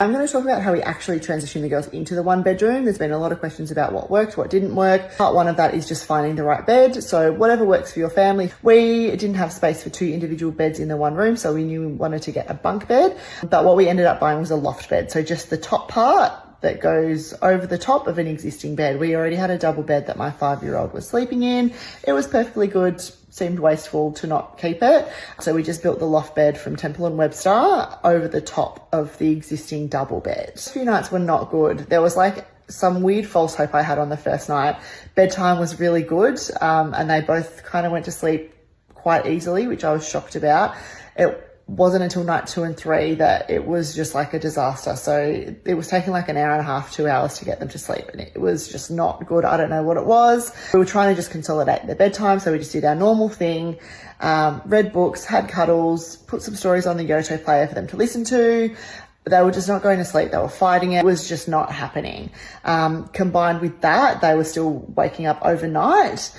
I'm going to talk about how we actually transitioned the girls into the one bedroom. There's been a lot of questions about what worked, what didn't work. Part one of that is just finding the right bed. So whatever works for your family. We didn't have space for 2 individual beds in the one room, so we knew we wanted to get a bunk bed. But what we ended up buying was a loft bed. So just the top part that goes over the top of an existing bed. We already had a double bed that my 5-year-old was sleeping in. It was perfectly good. Seemed wasteful to not keep it. So we just built the loft bed from Temple & Webster over the top of the existing double bed. A few nights were not good. There was like some weird false hope I had on the first night. Bedtime was really good, and they both kind of went to sleep quite easily, which I was shocked about. It wasn't until night 2 and 3 that it was just like a disaster. So it was taking like an hour and a half, 2 hours to get them to sleep, and it was just not good. I don't know what it was. We were trying to just consolidate their bedtime, so we just did our normal thing, read books, had cuddles, put some stories on the Yoto player for them to listen to. They were just not going to sleep. They were fighting it. It was just not happening. Combined with that, they were still waking up overnight,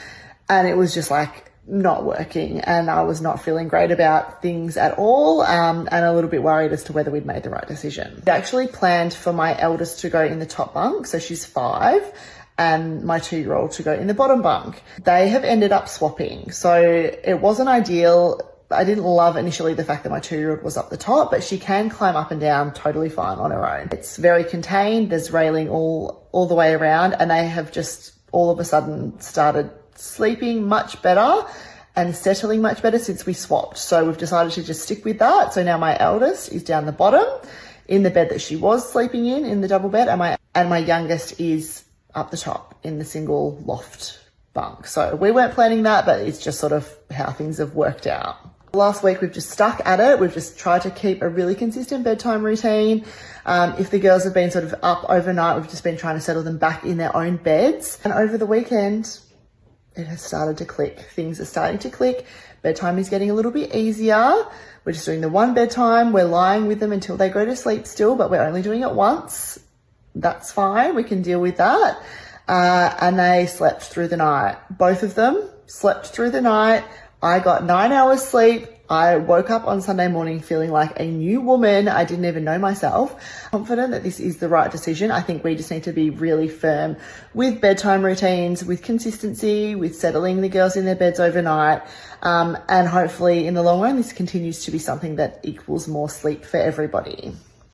and it was just like not working, and I was not feeling great about things at all, and a little bit worried as to whether we'd made the right decision. I actually planned for my eldest to go in the top bunk, so she's 5, and my 2-year-old to go in the bottom bunk. They have ended up swapping, so it wasn't ideal. I didn't love initially the fact that my 2-year-old was up the top, but she can climb up and down totally fine on her own. It's very contained. There's railing all the way around, and they have just all of a sudden started sleeping much better and settling much better since we swapped. So we've decided to just stick with that. So now my eldest is down the bottom in the bed that she was sleeping in the double bed, and my youngest is up the top in the single loft bunk. So we weren't planning that, but it's just sort of how things have worked out. Last week, we've just stuck at it. We've just tried to keep a really consistent bedtime routine. If the girls have been sort of up overnight, we've just been trying to settle them back in their own beds. And over the weekend, it has started to click. Things are starting to click. Bedtime is getting a little bit easier. We're just doing the one bedtime. We're lying with them until they go to sleep still, but we're only doing it once. That's fine. We can deal with that. And they slept through the night. Both of them slept through the night. I got 9 hours sleep. I woke up on Sunday morning feeling like a new woman. I didn't even know myself. Confident that this is the right decision. I think we just need to be really firm with bedtime routines, with consistency, with settling the girls in their beds overnight. And hopefully in the long run, this continues to be something that equals more sleep for everybody.